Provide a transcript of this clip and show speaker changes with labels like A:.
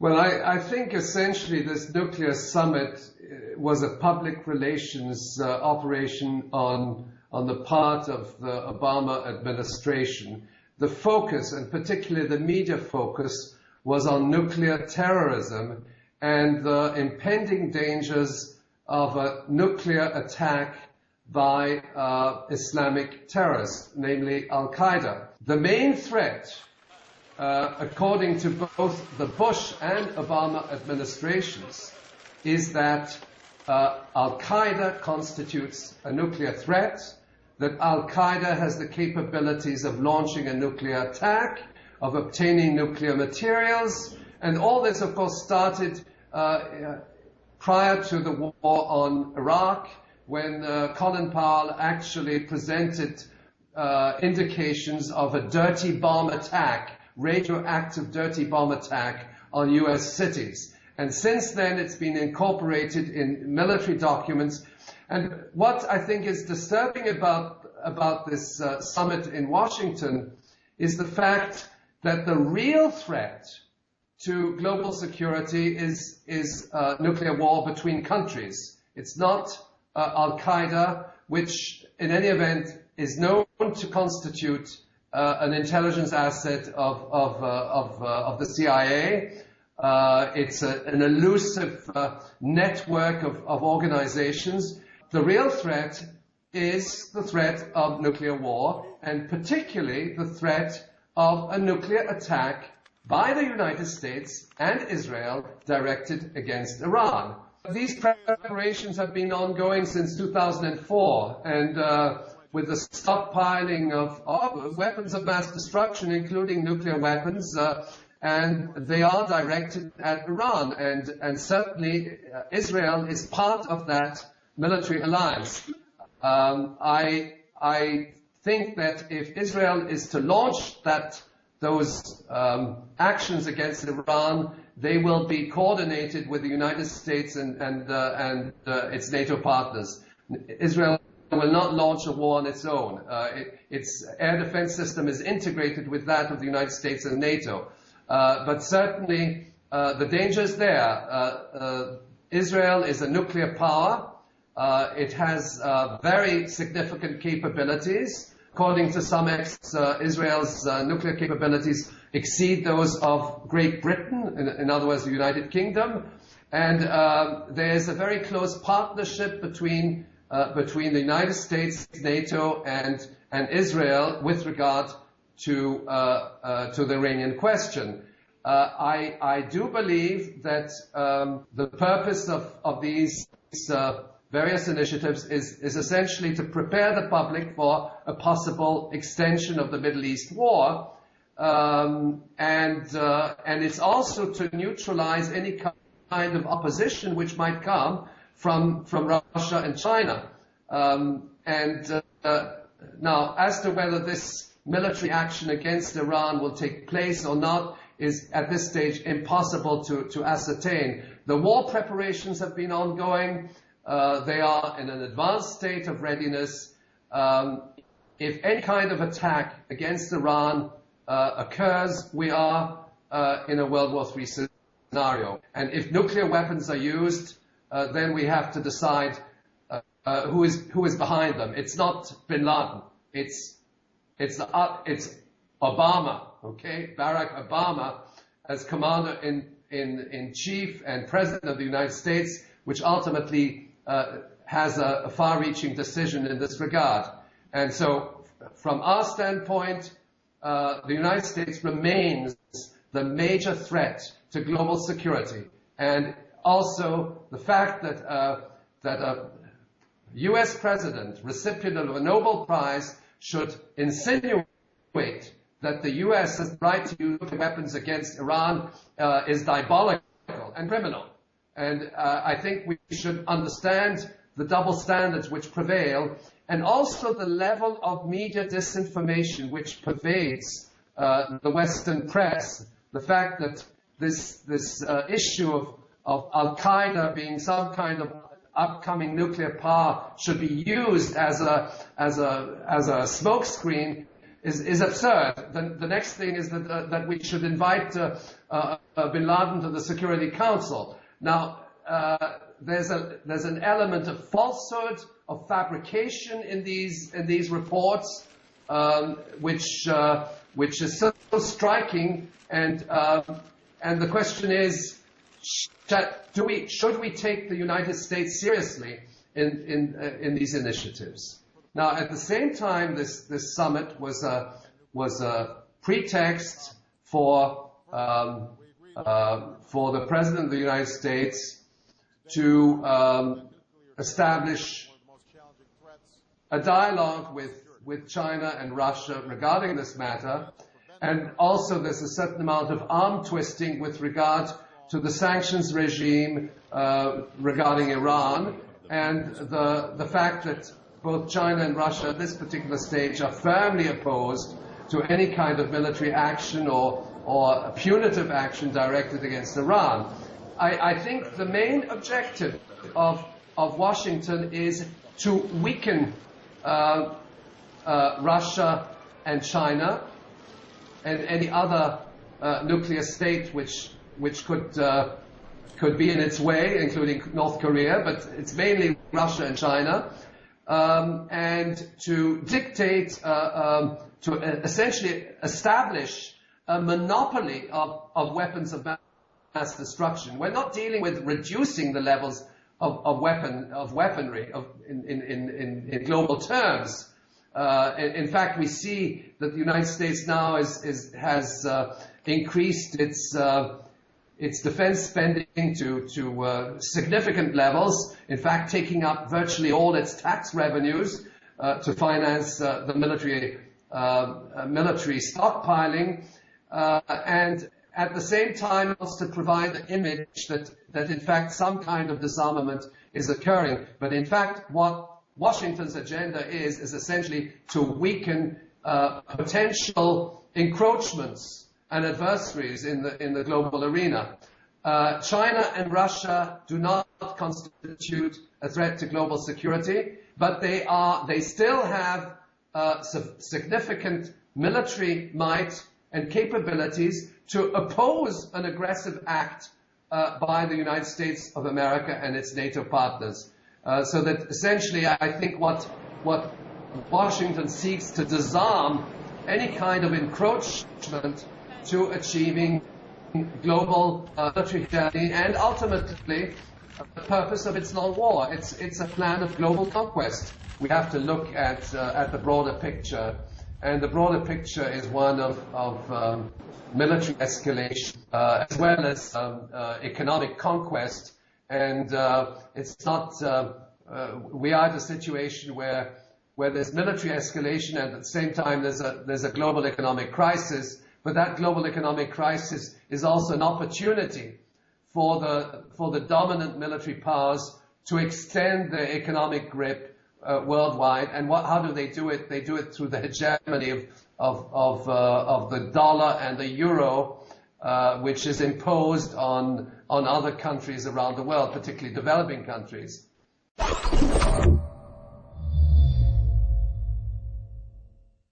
A: Well, I think essentially this nuclear summit was a public relations operation on the part of the Obama administration. The focus, and particularly the media focus, was on nuclear terrorism and the impending dangers of a nuclear attack by Islamic terrorists, namely Al-Qaeda. The main threat, according to both the Bush and Obama administrations, is that Al-Qaeda constitutes a nuclear threat, that Al-Qaeda has the capabilities of launching a nuclear attack, of obtaining nuclear materials, and all this, of course, started prior to the war on Iraq, when Colin Powell actually presented indications of a dirty bomb attack, radioactive dirty bomb attack on US cities. And since then, it's been incorporated in military documents. And what I think is disturbing about this summit in Washington is the fact that the real threat to global security is nuclear war between countries. It's not Al-Qaeda, which in any event is known to constitute an intelligence asset of the CIA. It's an elusive network of organizations. The real threat is the threat of nuclear war, and particularly the threat of a nuclear attack by the United States and Israel directed against Iran. These preparations have been ongoing since 2004, and with the stockpiling of weapons of mass destruction, including nuclear weapons, and they are directed at Iran, and certainly Israel is part of that military alliance. I think that if Israel is to launch those actions against Iran, they will be coordinated with the United States and its NATO partners. Israel will not launch a war on its own. Its air defense system is integrated with that of the United States and NATO. But certainly the danger is there. Israel is a nuclear power. It has very significant capabilities. According to some experts, Israel's nuclear capabilities exceed those of Great Britain, in other words, the United Kingdom. And there is a very close partnership between the United States, NATO, and Israel with regard to the Iranian question. I do believe that the purpose of these various initiatives is essentially to prepare the public for a possible extension of the Middle East war, and it's also to neutralize any kind of opposition which might come from Russia and China. Now, as to whether this military action against Iran will take place or not is at this stage impossible to ascertain. The war preparations have been ongoing. They are in an advanced state of readiness. If any kind of attack against Iran occurs, we are in a World War III scenario. And if nuclear weapons are used, then we have to decide who is behind them. It's not bin Laden. It's Obama, okay? Barack Obama as commander-in-chief and president of the United States, which ultimately has a far-reaching decision in this regard. And so, from our standpoint, the United States remains the major threat to global security. And also the fact that a U.S. president, recipient of a Nobel Prize, should insinuate that the U.S. has the right to use nuclear weapons against Iran is diabolical and criminal. And I think we should understand the double standards which prevail, and also the level of media disinformation which pervades the Western press. The fact that this issue of Al-Qaeda being some kind of upcoming nuclear power should be used as a smokescreen is absurd. The next thing is that we should invite bin Laden to the Security Council. Now, there's an element of falsehood, of fabrication in these reports, which is so striking. And the question is, should we take the United States seriously in these initiatives? Now, at the same time, this summit was a pretext for the President of the United States to establish a dialogue with China and Russia regarding this matter. And also there's a certain amount of arm twisting with regard to the sanctions regime regarding Iran, and the fact that both China and Russia at this particular stage are firmly opposed to any kind of military action or punitive action directed against Iran. I think the main objective of Washington is to weaken Russia and China and any other nuclear state which could be in its way, including North Korea, but it's mainly Russia and China, and to dictate, to essentially establish a monopoly of weapons of mass destruction. We're not dealing with reducing the levels of weaponry in global terms. In fact, we see that the United States now has increased its defense spending to significant levels, in fact taking up virtually all its tax revenues to finance the military stockpiling, and at the same time wants to provide the image that in fact some kind of disarmament is occurring. But in fact what Washington's agenda is essentially to weaken potential encroachments and adversaries in the global arena. China and Russia do not constitute a threat to global security, but they still have significant military might and capabilities to oppose an aggressive act by the United States of America and its NATO partners. So that essentially I think what Washington seeks to disarm any kind of encroachment to achieving global military hegemony and ultimately the purpose of its long war. It's a plan of global conquest. We have to look at the broader picture, and the broader picture is one of military escalation as well as economic conquest. And it's not. We are at a situation where there's military escalation, and at the same time there's a global economic crisis. But that global economic crisis is also an opportunity for the dominant military powers to extend their economic grip worldwide. And how do they do it? They do it through the hegemony of the dollar and the euro, which is imposed on other countries around the world, particularly developing countries.